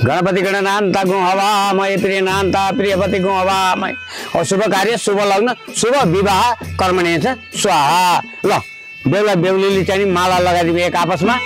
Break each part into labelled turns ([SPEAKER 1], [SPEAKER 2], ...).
[SPEAKER 1] गणपति गणनान्ता गुं हवामय प्रियनान्ता प्रियपति गुं हवामय। शुभ कार्य शुभ लग्न शुभ विवाह कर्मणे छ स्वाहा। ल बेहुला बेहुलीले चाहिँ माला लगाइदिनु एक आपसमा।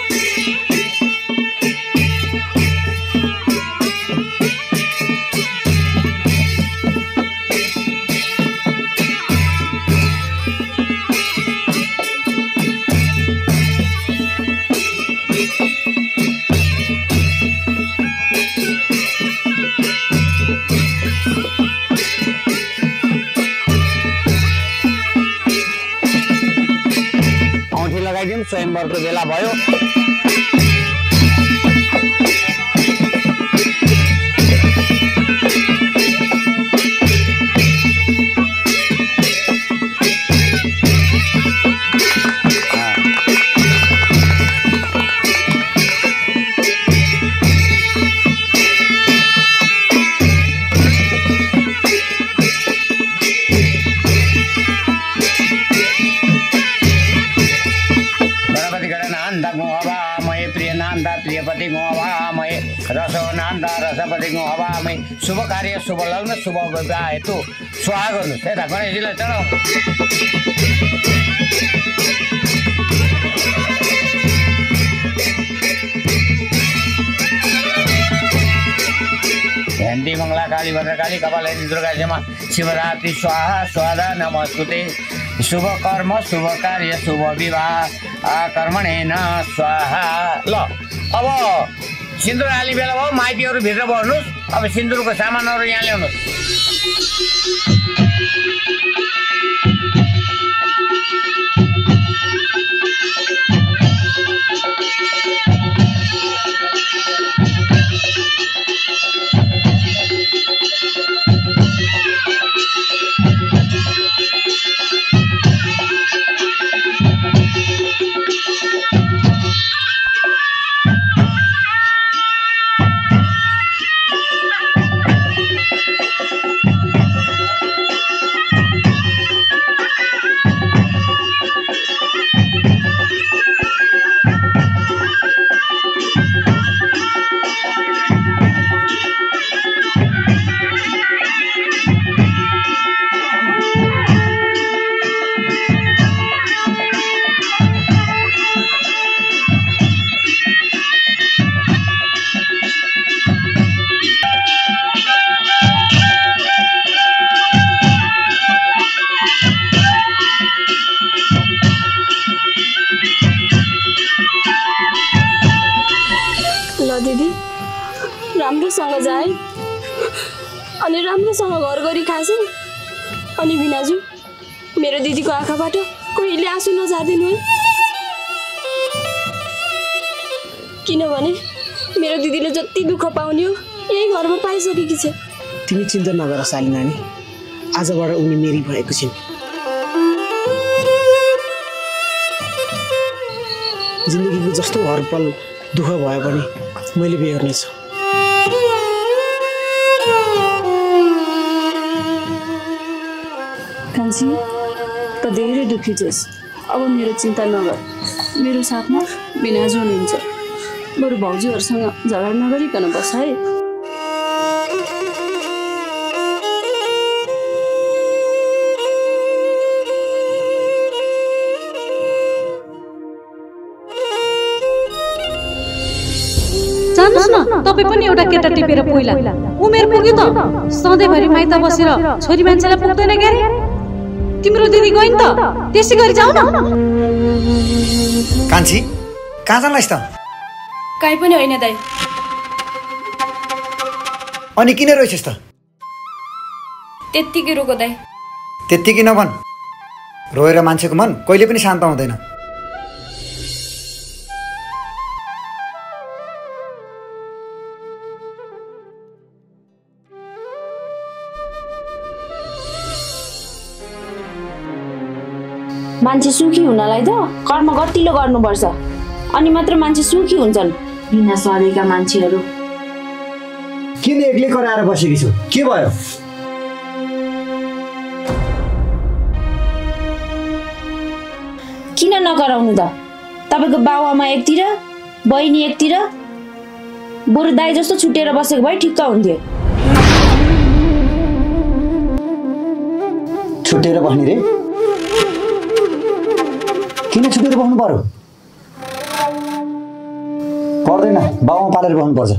[SPEAKER 1] लगाइदिउँ स्वयंवरको बेला भयो। प्रियपति गुं हवामय रसोनान्ता रसपति गुं हवामय। शुभ कार्य शुभ लग्न शुभ विवाह हेतु स्वाहा गर्नुहोस् है त। गणेशजीलाई चढाउँ। ह्यान्दी मङ्गला काली भद्रकाली कपालेश्वरी दुर्गा क्षमा शिवरात्रि स्वाहा स्वाहा नमस्ते। शुभ कर्म शुभ कार्य शुभ विवाह कर्मणेन स्वाहा। ल अब सिन्दुर हाल्ने बेला भयो। माइतीहरू भित्र बस्नुहोस्। अब सिन्दुरको सामानहरू यहाँ ल्याउनुहोस्।
[SPEAKER 2] राम्रोसँग जाए अनि राम्रोसँग घर गरी खासे। अनि बिनाजु मेरो दिदीको आँखाबाट कहिले आँसु नझार्दिनु है, किनभने मेरो दिदीले जति दुःख पाउने हो यही घरमा पाइसकेकी छ।
[SPEAKER 3] तिमी चिन्ता नगर साली नानी, आजबाट उनी मेरी भएको छिन्। जिन्दगीको जस्तो हर पल दुःख भए पनि मैले बेहोर्नेछु।
[SPEAKER 2] कान्छी त धेरै दुःखी छस्। अब मेरो चिन्ता नगर, मेरो साथमा बिनाजु हुनुहुन्छ। बरु भाउजूहरूसँग झगडा नगरिकन बस है।
[SPEAKER 4] जानुस् न, तपाईँ पनि एउटा केटा टिपेर पहिला उमेर पुग्यो त सधैँभरि माइत बसेर छोरी मान्छेलाई पुग्दैन क्यारे। तिम्रो दिदी गइन् त, त्यसै गरी जाऊ न।
[SPEAKER 5] कान्छी कहाँ जान्लाइस् त?
[SPEAKER 2] काहीँ पनि होइन दाइ।
[SPEAKER 5] अनि किन रोइछस् त?
[SPEAKER 2] त्यत्तिकै रोको दाइ।
[SPEAKER 5] त्यत्तिकै नभन, रोएर मान्छेको मन कहिले पनि शान्त हुँदैन।
[SPEAKER 2] मान्छे सुखी हुनलाई त कर्म गतिलो गर्नुपर्छ, अनि मात्र मान्छे सुखी हुन्छन्। बिना स्वादेका मान्छेहरू
[SPEAKER 5] किन एक्लै कराएर बसेकी छु? के भयो?
[SPEAKER 2] किन नगराउनु त? तपाईको बाबुआमा एकतिर, बहिनी एकतिर,
[SPEAKER 6] बरु दाइ जस्तो छुटेर बसेको भए ठिक्क हुन्थ्यो।
[SPEAKER 5] छुटेर बस्ने रे? किन छुटेर बस्नु पर्यो? पर्दैन, बाउमा पालेर बस्नुपर्छ।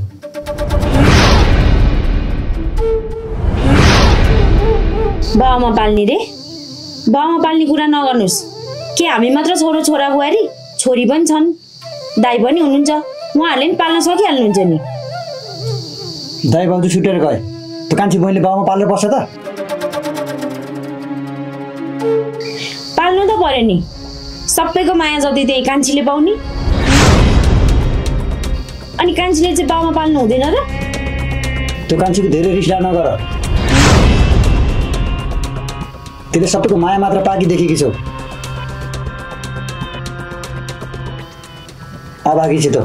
[SPEAKER 6] बाउमा पाल्ने रे? बाउमा पाल्ने कुरा नगर्नुहोस्। के हामी मात्र छोरो छोरा बुहारी? छोरी पनि छन्, दाइ पनि हुनुहुन्छ, उहाँहरूले नि पाल्न सकिहाल्नुहुन्छ नि।
[SPEAKER 5] दाइ बाउजू छुटेर गए, त्यो कान्छी बहिनीले बाउमा पालेर बस्छ त?
[SPEAKER 6] पाल्नु त पर्यो नि, सबैको माया जति त्यही कान्छीले पाउने। अनि कान्छीले चाहिँ बाउमा पाल्नु हुँदैन र?
[SPEAKER 5] त्यो कान्छीको धेरै रिस नगर, त्यसले सबैको माया मात्र पाकी देखेकी छौ। अभागी छ त?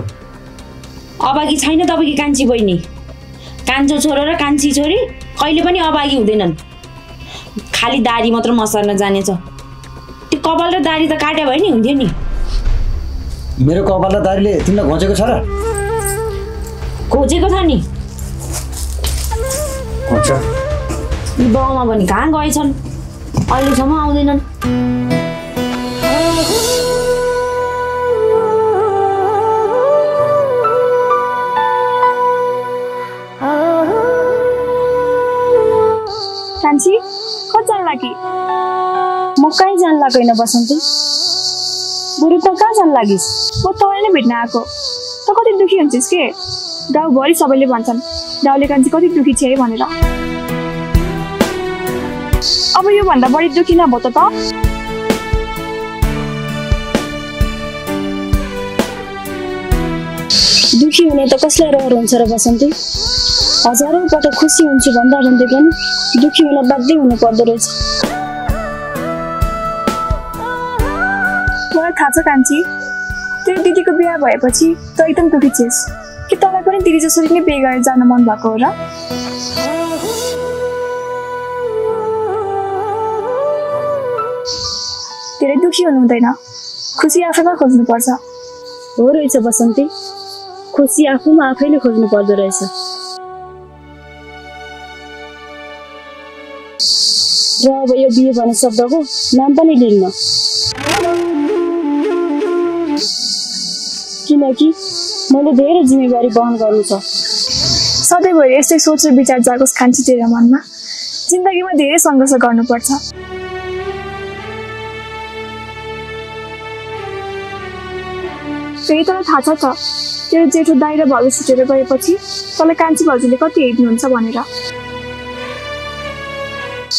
[SPEAKER 6] अभागी छैन तपाईँकी कान्छी बहिनी। कान्छो छोरो र कान्छी छोरी कहिले पनि अभागी हुँदैनन्। खालि दारी मात्र मसार्न जानेछ। त्यो कपाल र दारी त काट्यो भए नि हुन्थ्यो नि।
[SPEAKER 5] मेरो कपाल र दारीले तिमीलाई घोचेको छ र?
[SPEAKER 6] खोजेको छ नि।
[SPEAKER 5] हुन्छ।
[SPEAKER 6] बाउमा पनि कहाँ गएछन्, अहिलेसम्म आउँदैनन्।
[SPEAKER 2] कान्छी कति जान लागि? म कहीँ जान लाग्दैन बसन्ती। बरु त कहाँ जान लागिस्? म तपाईँलाई भेट्न आएको। त कति दुखी हुन्छस् के? गाउँभरि सबैले भन्छन् दाउले कान्छी कति दुखी छ है भनेर। अब योभन्दा बढी दुखी नभयो त? दुखी हुने त कसलाई रहर हुन्छ र बसन्ती? हजारौँ पटक खुसी हुन्छु भन्दा भन्दै पनि दुखी हुन बाध्य हुनु पर्दो रहेछ। मलाई थाहा छ कान्छी, तेरो दिदीको बिहा भएपछि त एकदम दुखी छिस्। कि तँलाई पनि दिदी जसरी नै बिहे गरेर जान मन भएको हो र? धेरै दुखी हुनु हुँदैन, खुसी आफैमा खोज्नुपर्छ। हो रहेछ बसन्ती, खुसी आफूमा आफैले खोज्नु पर्दो रहेछ। र अब यो बिहे भन्ने शब्दको नाम पनि लिन्न, किनकि मैले धेरै जिम्मेवारी वहन गर्नु छ। सधैँभरि यस्तै सोच र विचार जागोस् कान्छी तेरो मनमा। जिन्दगीमा धेरै सङ्घर्ष गर्नुपर्छ। फेरि तँलाई थाहा छ त, तेरो जेठो दाइ र भाउजू छुटेर गएपछि तँलाई कान्छी भाउजूले कति हेर्नुहुन्छ भनेर।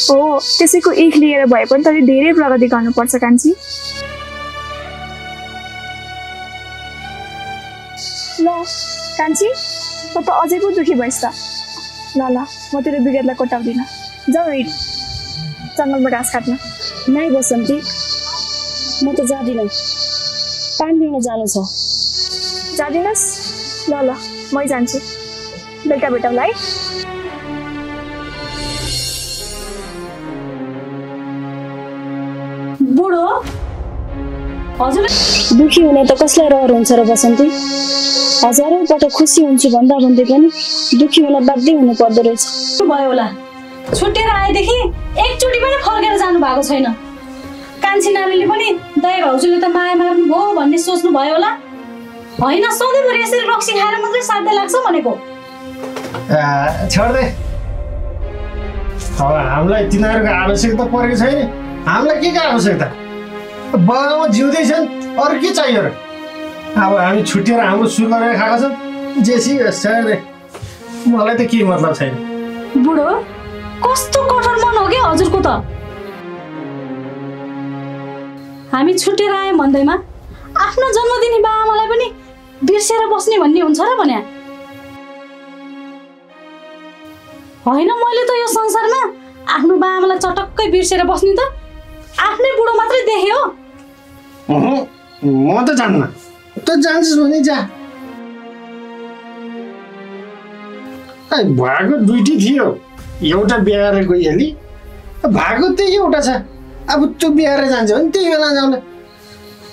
[SPEAKER 2] हो, त्यसैको इख लिएर भए पनि तैँले धेरै प्रगति गर्नुपर्छ कान्छी। ल कान्छी, त त अझै पो दुखी भइस् त। ल ल, म तेरो बिगतलाई कोटाउँदिनँ। जाऊ हिँड जङ्गलमा घाँस काट्न। नाइ बसन्ती, म त जाँदिनँ, पानी लिन जानु छ। जाँदिनस्? ल ल, मै जान्छु। बेलुका भेटौँला है।
[SPEAKER 4] बुढो हजुर,
[SPEAKER 2] दुखी हुने त कसलाई रहर हुन्छ र बसन्ती? हजारौँ पटक खुसी हुन्छु भन्दा भन्दै पनि दुखी हुन बाध्य हुनु पर्दो रहेछ।
[SPEAKER 4] भयो होला, छुटेर आएदेखि एकचोटि पनि फर्केर जानु भएको छैन। कान्छी नानीले पनि दाइ भाउजूले त माया मार्नु भयो भन्ने सोच्नु भयो होला। होइन, सधैँभरि यसरी रक्सी खाएर मात्रै साध्य लाग्छ भनेको।
[SPEAKER 3] छोड दे, अब हामीलाई तिनीहरूको आवश्यकता परेको छैन। हामीलाई के आवश्यकता? बाबामा जिउँदैछन्, अरू के चाहियो र? अब हामी छुटेर हाम्रो सुर गरेर खाएको छौँ। जेसी छोड दे, मलाई त के मतलब छैन।
[SPEAKER 4] बुढो कस्तो कठोर मन हो कि हजुरको त। हामी छुटेर आयौँ भन्दैमा आफ्नो जन्मदिनी बाआमालाई पनि बिर्सेर बस्ने भन्ने हुन्छ र भन्या? होइन, मैले त यो संसारमा आफ्नो बाआमालाई चटक्कै बिर्सेर बस्ने त आफ्नै बुढो मात्रै देखेँ हो।
[SPEAKER 3] म त जान्न। त जान्छस् भने जा। भएको दुईटी थियो, एउटा बिहार गइहाली, भएको त्यही एउटा छ। अब त्यो बिहार जान्छ भने त्यही बेला जाउँला।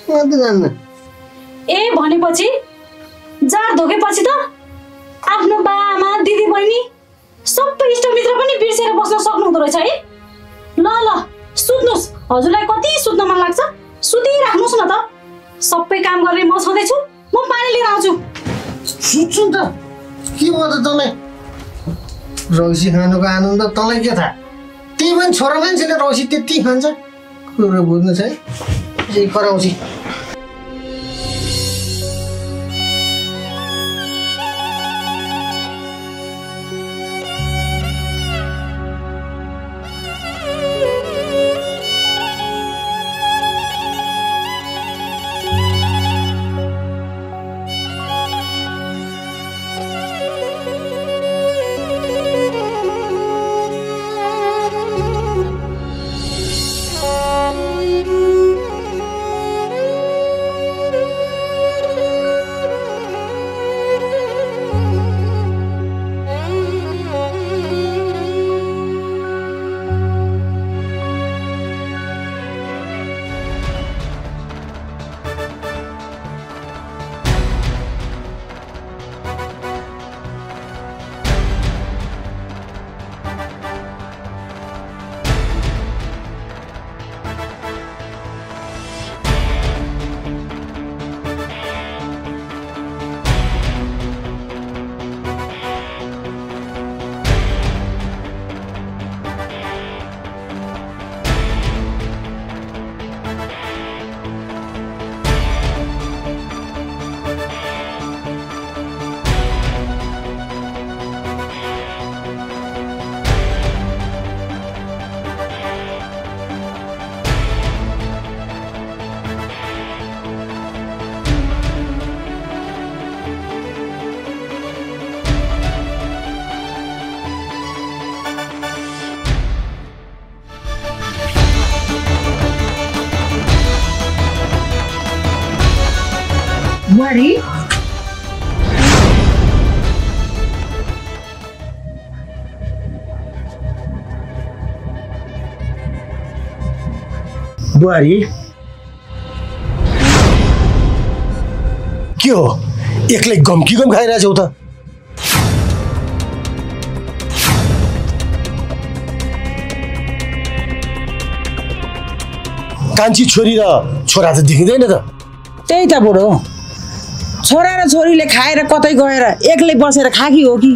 [SPEAKER 3] म त जान्न।
[SPEAKER 4] ए भनेपछि जाड धोकेपछि त आफ्नो बाआमा दिदी बहिनी सबै इष्टमित्र पनि बिर्सेर बस्न सक्नुहुँदो रहेछ है। ल ल सुत्नुहोस्, हजुरलाई कति सुत्न मन लाग्छ सुतिराख्नुहोस् न त। सबै काम गर्ने म छँदैछु, म पानी लिएर आउँछु।
[SPEAKER 3] सुत्छु नि त, के भयो त तँलाई? रौसी खानुको आनन्द तँलाई के थाहा? त्यही पनि छोरा मान्छेले रौसी त्यति खान्छ, कुरो बुझ्नु छ है। यही कराउँसी
[SPEAKER 7] बुहारी
[SPEAKER 3] बुहारी
[SPEAKER 8] के हो एक्लै गम खाइरहेछौ त? कान्छी छोरी र छोरा त देखिँदैन त।
[SPEAKER 7] त्यही त बुढो, छोरा र छोरीले खाएर कतै गएर एक्लै बसेर खाकी हो कि?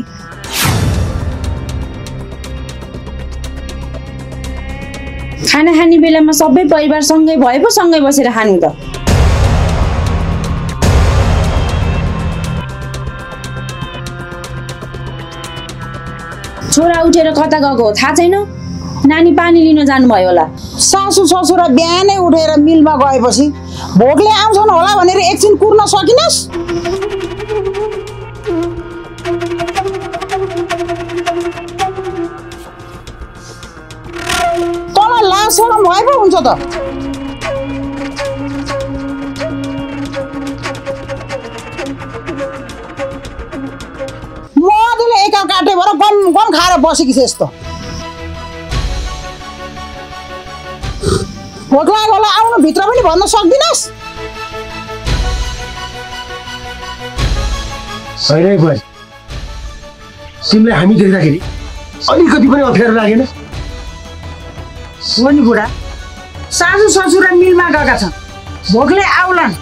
[SPEAKER 6] खाना खाने बेलामा सबै परिवार सँगै भए पो सँगै बसेर खानु त। छोरा उठेर कता गएको हो थाहा छैन, नानी पानी लिन जानुभयो होला।
[SPEAKER 7] सासू ससुरा बिहानै उठेर मिलमा गएपछि भोकले आउँछन् होला भनेर एकछिन कुर्न सकिनस्? तँलाई लाज शरम भए पो हुन्छ त। मधुले एका काटे भएर गम खाएर बसेकी छ यस्तो। भोक लाग्यो होला आउनु भित्र पनि भन्न सक्दिनस्?
[SPEAKER 8] होइन बुहारी, तिमीलाई हामी देख्दाखेरि अलिकति पनि अप्ठ्यारो लागेन?
[SPEAKER 7] हो नि बुढा, सासू ससुरा मिलमा गएका छन्, भोकले आउलान्,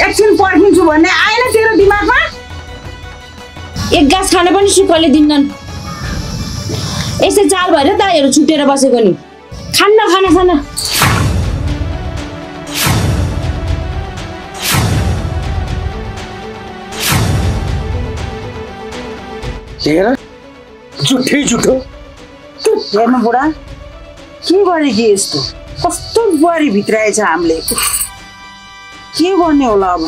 [SPEAKER 7] एकछिन पर्खिन्छु भन्ने आएन तेरो दिमागमा?
[SPEAKER 6] एक गाँस खान पनि सुखले दिन्नन्। यसै चाल भएर दाइहरू छुटेर बसेको नि। खान्न खाना खाना
[SPEAKER 8] हेर झुठै झुठो।
[SPEAKER 7] हेर्नु बुढा, के गर्ने कि यस्तो? कस्तो बुहारी भित्राएछ हामीले, के गर्ने होला अब?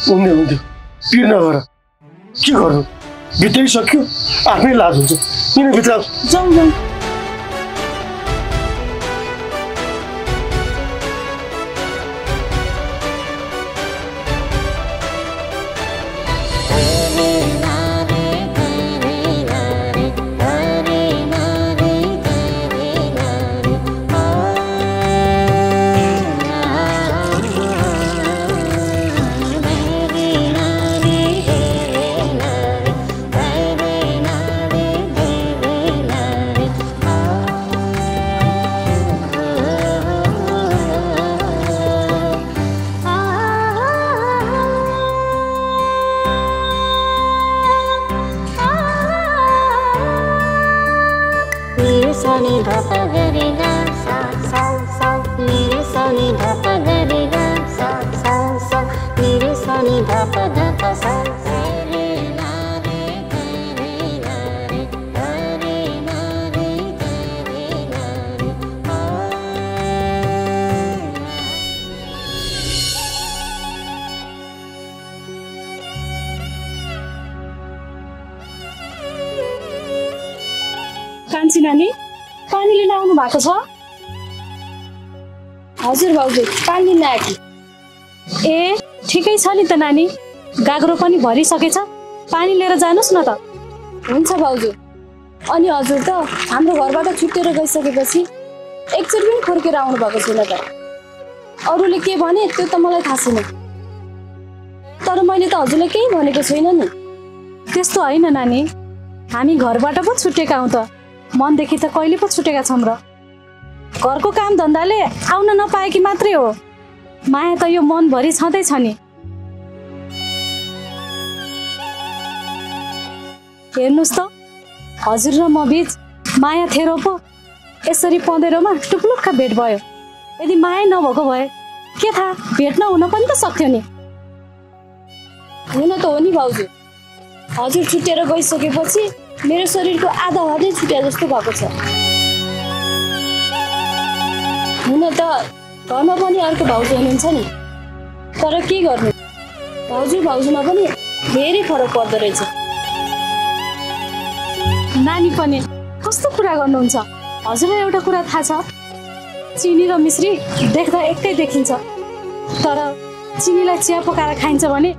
[SPEAKER 8] हुन्थ्यो पिर नगर, के गर्नु? भित्रै सक्यो, आफ्नै लाज हुन्छ। किन भित्र
[SPEAKER 7] जाउँ जाउँ।
[SPEAKER 9] सा नि ध प ग रे ग सा सा सा नि रे सा नि ध प ग रे ग सा सा सा नि रे सा नि ध प ग प सा रे ना रे ग रे ना रे ग रे ना रे ग रे ना रे
[SPEAKER 2] कान्छी नानी पानी लिन आउनु भएको छ?
[SPEAKER 10] हजुर भाउजू पानी लिन आएकी।
[SPEAKER 4] ए ठिकै छ नि त नानी, गाग्रो पनि भरिसकेछ, पानी लिएर जानुस् न त।
[SPEAKER 10] हुन्छ भाउजू। अनि हजुर त हाम्रो घरबाट छुटेर गइसकेपछि एकचोटि पनि फर्केर आउनु भएको छैन त। अरूले के भने त्यो त मलाई थाहा छैन, तर मैले त हजुरलाई केही भनेको छैन नि।
[SPEAKER 4] त्यस्तो होइन नानी, हामी घरबाट पो छुटेका हौँ त, मनदेखि त कहिले पो छुटेका छौँ र। घरको काम धन्दाले आउन नपाएकी मात्रै हो, माया त यो मनभरि छँदैछ नि। हेर्नुहोस् त, हजुर र म बीच माया थेरो पो यसरी पँधेरोमा टुप्लुक्क भेट भयो। यदि माया नभएको भए के थाहा, भेट नहुन पनि त सक्थ्यो नि।
[SPEAKER 10] हुन त हो नि भाउजू, हजुर छुटेर गइसकेपछि मेरो शरीरको आधा भाग नै छुट्या जस्तो भएको छ। हुन त घरमा पनि अर्को भाउजू हुनुहुन्छ नि, तर के गर्नु, भाउजू भाउजूमा पनि धेरै फरक पर्दो रहेछ।
[SPEAKER 4] नानी पनि कस्तो कुरा गर्नुहुन्छ? हजुरलाई एउटा कुरा थाहा छ, चिनी र मिश्री देख्दा एकै देखिन्छ, तर चिनीलाई चिया पकाएर खाइन्छ भने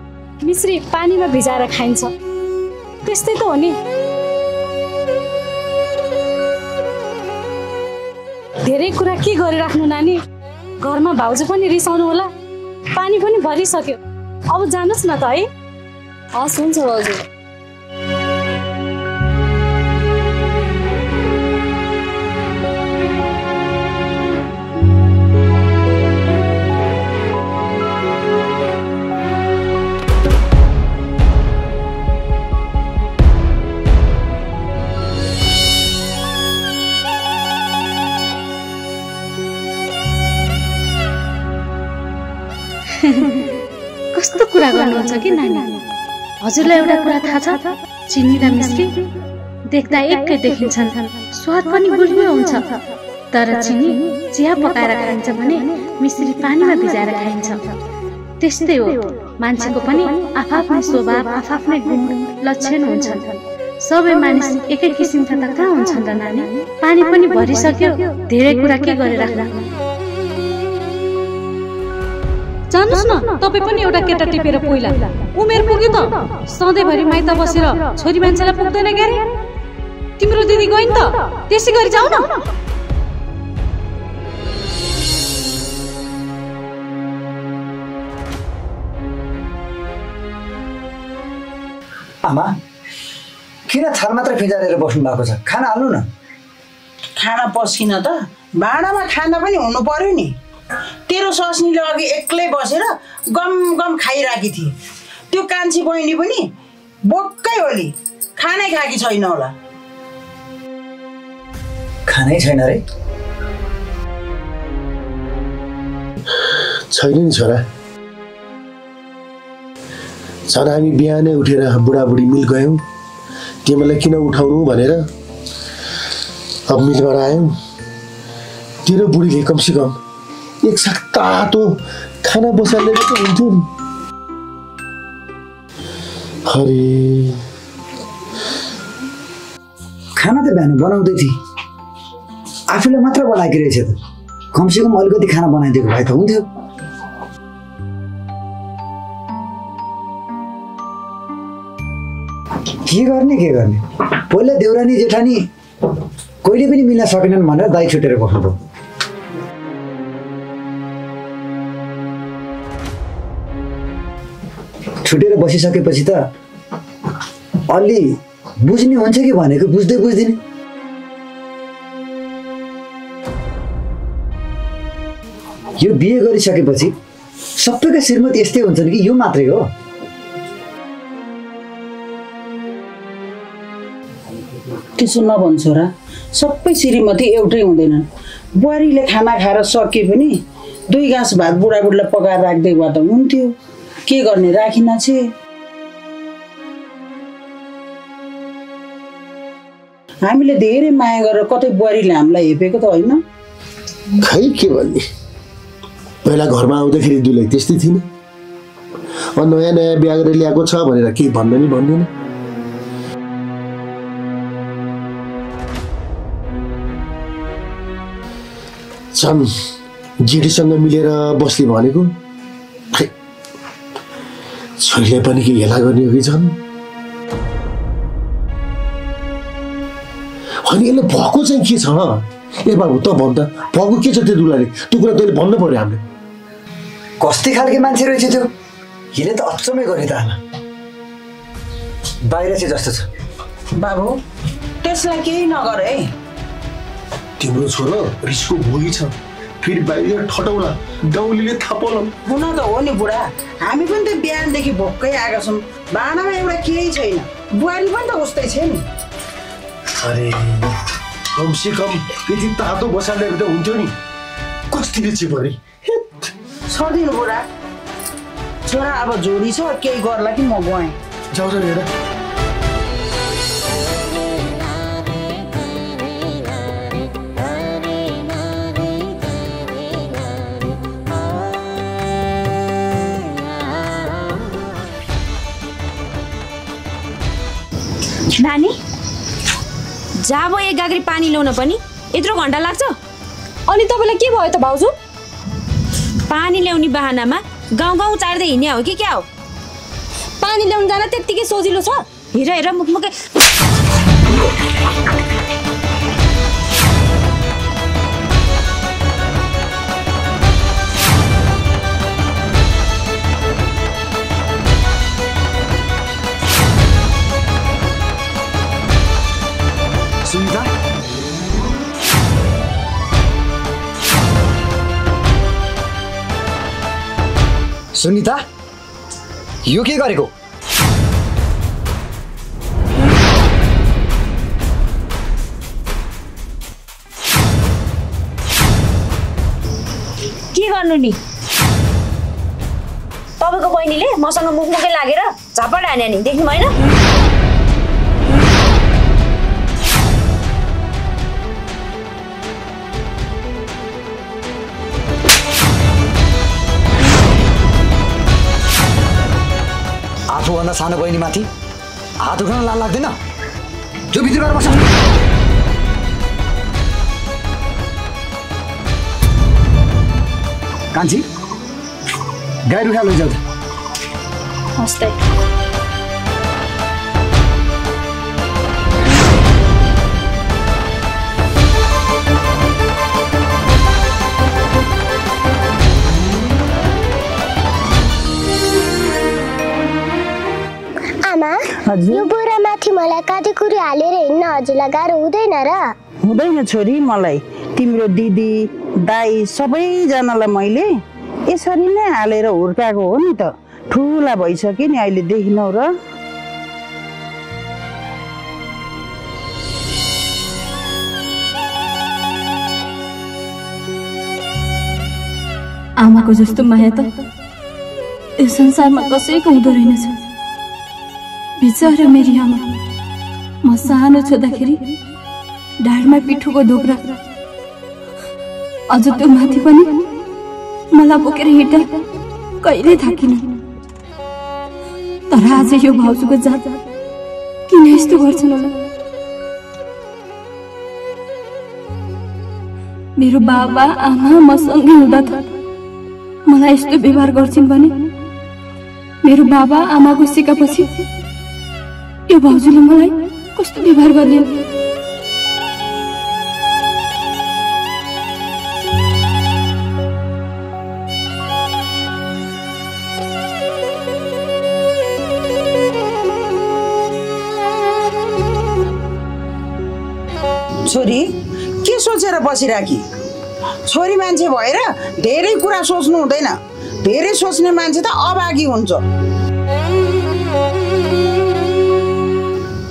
[SPEAKER 4] मिश्री पानीमा भिजाएर खाइन्छ। त्यस्तै त हो नि। धेरै कुरा के गरिराख्नु नानी, घरमा भाउजू पनि रिसाउनु होला, पानी पनि भरिसक्यो, अब जानुहोस् न त है।
[SPEAKER 10] हस् हुन्छ भाउजू।
[SPEAKER 4] कस्तो कुरा गर्नुहुन्छ कि नानी? हजुरलाई एउटा कुरा थाहा छ, चिनी र मिश्री देख्दा एकै देखिन्छन्, स्वाद पनि गुलियो हुन्छ, तर चिनी चिया पकाएर खाइन्छ भने मिश्री पानीमा भिजाएर खाइन्छ। त्यस्तै हो, मान्छेको पनि आफ्नै स्वभाव, आफ्नै गुण लक्षण हुन्छन्। सबै मानिस एकै किसिमका त कहाँ हुन्छन् र नानी? पानी पनि भरिसक्यो, धेरै कुरा के गरिराख्नु। जानुस् न, तपाईँ पनि एउटा केटा टिपेर पहिला उमेर पुग्यो त, सधैँभरि माइत बसेर छोरी मान्छेलाई पुग्दैन क्यारे? तिम्रो दिदी गइन् त, त्यसै गरी जाऊ न।
[SPEAKER 5] आमा किन थाल मात्र फिजारेर बस्नु भएको छ? खाना हाल्नु न।
[SPEAKER 7] खाना पसिन त, भाँडामा खाना पनि हुनु पर्यो नि। तेरो स्वास्नीले अघि एक्लै बसेर गम गम खाइराखी थिए, त्यो कान्छी बहिनी पनि बोक्कै होली खानै खाएकी छैन होला।
[SPEAKER 5] खानै छैन रे?
[SPEAKER 8] छैन नि छोरा, झन् हामी बिहानै उठेर बुढाबुढी मिल गयौँ, तिमीलाई किन उठाउनु भनेर अब मिलबाट आयौँ। तेरो बुढीले कमसेकम एक साथ तातो खाना बसाल्ने त हुन्थ्यो नि। अरे
[SPEAKER 5] खाना त बिहान बनाउँदै थिए, आफूलाई मात्र बनाएकी रहेछ त, कमसेकम अलिकति खाना बनाइदिएको भए त हुन्थ्यो। के गर्ने पहिला देउरानी जेठानी कहिले पनि मिल्न सकेनन् भनेर दाइ छुटेर बस्नुभयो। छुटेर बसिसकेपछि त अलि बुझ्ने हुन्छ कि भनेको बुझ्दै बुझ्दिन। यो बिहे गरिसकेपछि सबैका श्रीमती यस्तै हुन्छन् कि यो मात्रै हो?
[SPEAKER 7] त्यसो नभन् छोरा, सबै श्रीमती एउटै हुँदैनन्। बुहारीले खाना खाएर सके पनि 2 गाँस भात बुढाबुढीलाई पकाएर राख्दै भए त हुन्थ्यो। के गर्ने राखिन छे। हामीले धेरै माया गरेर कतै बुहारीले हामीलाई हेपेको त होइन।
[SPEAKER 8] खै के भन्ने, पहिला घरमा आउँदाखेरि दुलै त्यस्तै थिएन। नयाँ नयाँ बिहा गरेर ल्याएको छ भनेर केही भन्दा नि भन्दैन। छन् जेठीसँग मिलेर बस्ने भनेको खै छोरीले पनि के हेला गर्ने हो कि छन्। अनि यसले भएको चाहिँ के छ? ए बाबु त भन् त, भएको के छ त्यो दुलाले? त्यो कुरा तैँले भन्नु पर्यो हामीले।
[SPEAKER 5] कस्ती खालके मान्छे रहेछ त्यो? यसले त अचम्मै गरे त आमा। बाहिर चाहिँ जस्तो छ।
[SPEAKER 7] बाबु त्यसलाई केही नगर है।
[SPEAKER 8] तिम्रो छोरो रिसको भोगी छ, फेरि बाहिर ठटाउला, गाउँले थाहा पाउला।
[SPEAKER 7] हुन त हो नि बुढा, हामी पनि त बिहानदेखि भोकै आएका छौँ। भाँडामा एउटा केही छैन, बुहारी पनि त उस्तै छ नि।
[SPEAKER 8] अरे कमसे कम यति तातो बसालेको त हुन्थ्यो नि। कस्ती चिपरी
[SPEAKER 7] छोडिदिनु बुढा। छोरा अब जोडी छ, केही गर्ला कि म गएँ।
[SPEAKER 8] जाऊ जाऊ हेर।
[SPEAKER 6] नानी जाबो एक गाग्री पानी ल्याउन पनि यत्रो घन्टा लाग्छ?
[SPEAKER 10] अनि तपाईँलाई के भयो त भाउजू?
[SPEAKER 6] पानी ल्याउने बहानामा गाउँ गाउँ चाड्दै हिँड्ने हो कि क्या हो?
[SPEAKER 10] पानी ल्याउन जान त्यत्तिकै सजिलो छ?
[SPEAKER 6] हेर हेर मुखमुखै।
[SPEAKER 5] सुनिता, सुनिता, यो के गरेको?
[SPEAKER 6] के गर्नु नि? तपाईँको बहिनीले मसँग मुखमुखै लागेर झापड हान्या नि, देख्नु भएन?
[SPEAKER 5] आफूभन्दा सानो बहिनी माथि हात उठाउन लाज लाग्दैन? जो भित्र गएर बस। कान्छी, गाई उठा लैजाऊ त।
[SPEAKER 6] हस्ते
[SPEAKER 9] यो बोरामाथि मलाई काटेकुरी हालेर हिँड्न हजुरलाई गाह्रो हुँदैन र?
[SPEAKER 7] हुँदैन छोरी, मलाई तिम्रो दिदी दाई सबैजनालाई मैले यसरी नै हालेर हुर्काएको हो नि त। ठुला भइसक्यो नि अहिले, देखिनौ र।
[SPEAKER 4] आमाको जस्तो माया त यो संसारमा कसैको हुँदो रहेनछ। बिचरा मेरी आमा, म सानो छँदाखेरि ढाडमा पिठोको धोक्रा, अझ त्यो माथि पनि मलाई बोकेर हिँड्दा कहिले थाकिन। तर आज यो भाउजूको जात किन यस्तो गर्छन् होला? मेरो बाबा आमा मसँगै हुँदा त मलाई यस्तो व्यवहार गर्छिन् भने मेरो बाबा आमाको सिकापछि यो भाउजूले मलाई कस्तो व्यवहार गर्ने?
[SPEAKER 7] छोरी के सोचेर बसिराखी? छोरी मान्छे भएर धेरै कुरा सोच्नु हुँदैन। धेरै सोच्ने मान्छे त अभागी हुन्छ।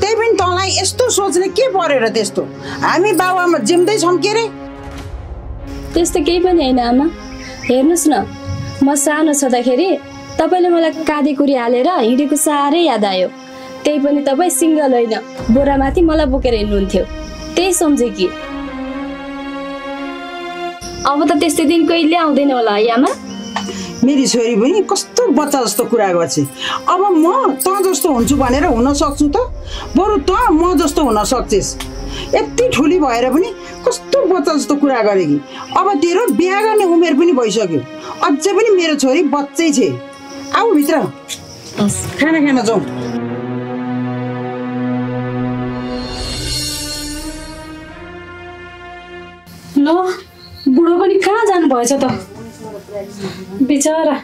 [SPEAKER 7] त्यही पनि तँलाई यस्तो सोच्ने के परेर त्यस्तो? हामी बाबुआमा जिम्दै छौँ के रे?
[SPEAKER 10] त्यस्तो केही पनि होइन आमा। हेर्नुहोस् न, म सानो छँदाखेरि तपाईँले मलाई काँधे कुरी हालेर हिँडेको साह्रै याद आयो। त्यही पनि तपाईँ सिङ्गल होइन, बोरामाथि मलाई बोकेर हिँड्नुहुन्थ्यो। त्यही सम्झे कि अब त त्यस्तै दिन कहिले आउँदैन होला है आमा?
[SPEAKER 7] मेरी छोरी पनि कस्तो बच्चा जस्तो कुरा गर्छ। अब म त जस्तो हुन्छु भनेर हुन सक्छु त? बरु त म जस्तो हुन सक्छेस्। यति ठुली भएर पनि कस्तो बच्चा जस्तो कुरा गरे कि। अब तेरो बिहा गर्ने उमेर पनि भइसक्यो, अझै पनि मेरो छोरी बच्चै छे। आऊ भित्र खाना खान जाउँ।
[SPEAKER 4] ल बुढो पनि कहाँ जानु भएछ त? बिचरा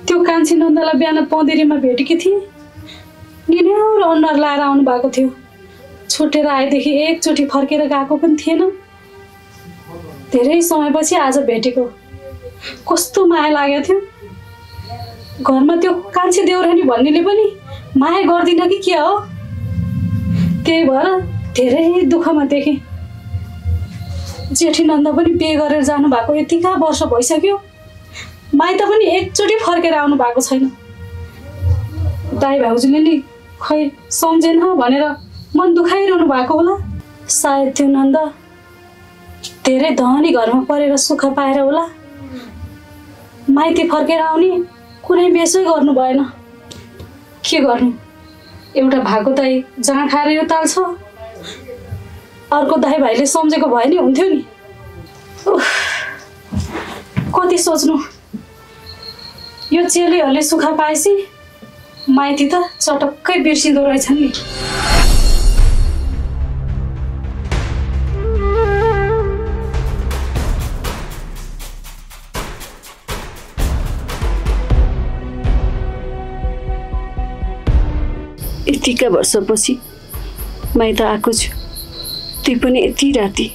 [SPEAKER 4] त्यो कान्छी नन्दलाई बिहान पँधेरीमा भेटेकी थिएँ। निन्याउरो अनुहार लाएर आउनु भएको थियो। छुटेर आएदेखि एकचोटि फर्केर गएको पनि थिएन। धेरै समयपछि आज भेटेको, कस्तो माया लागेको थियो। घरमा त्यो कान्छी देउरानी भन्नेले पनि माया गर्दिन कि के हो? त्यही भएर धेरै दुःखमा देखेँ। जेठी नन्द पनि बिहे गरेर जानु भएको यतिका वर्ष भइसक्यो, माइत पनि एकचोटि फर्केर आउनु भएको छैन। दाइ भाउजूले नि खै सम्झेन भनेर मन दुखाइरहनु भएको होला। सायद त्यो नन्द धेरै धनी घरमा परेर सुख पाएर होला। माइती फर्केर आउने कुनै बेसै गर्नु भएन। के गर्नु, एउटा भएको दाइ जहाँ खाएर यो ताल्छ, अर्को दाइ भाइले सम्झेको भए नि हुन्थ्यो नि। कति सोच्नु, यो चेलीहरूले सुख पाएपछि माइती त चटक्कै बिर्सिँदो रहेछन् नि।
[SPEAKER 10] यतिका वर्षपछि माइत आएको छु, त्यही पनि यति राति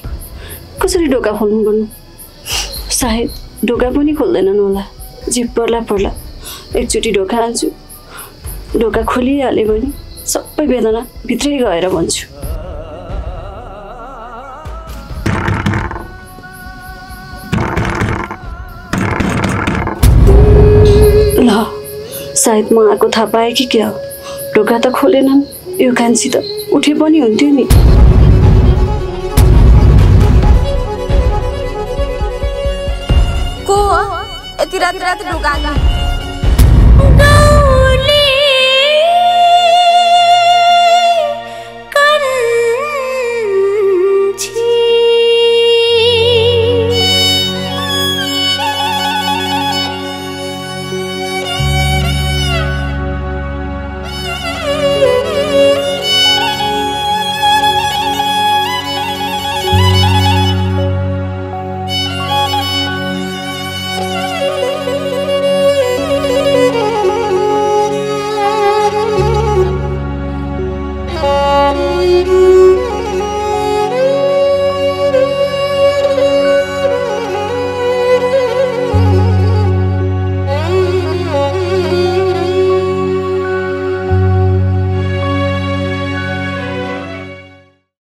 [SPEAKER 10] कसरी ढोका खोल्नु गर्नु? सायद ढोका पनि खोल्दैनन् होला। जे पर्ला पर्ला एकचोटि ढोका हाल्छु। ढोका खोलिहाल्यो भने सबै वेदना भित्रै गएर भन्छु। ल सायद म आएको थाहा पाएँ कि क्या हो? ढोका त खोलेनन्, यो कान्छी त उठे पनि हुन्थ्यो नि।
[SPEAKER 11] को यति राति ढोका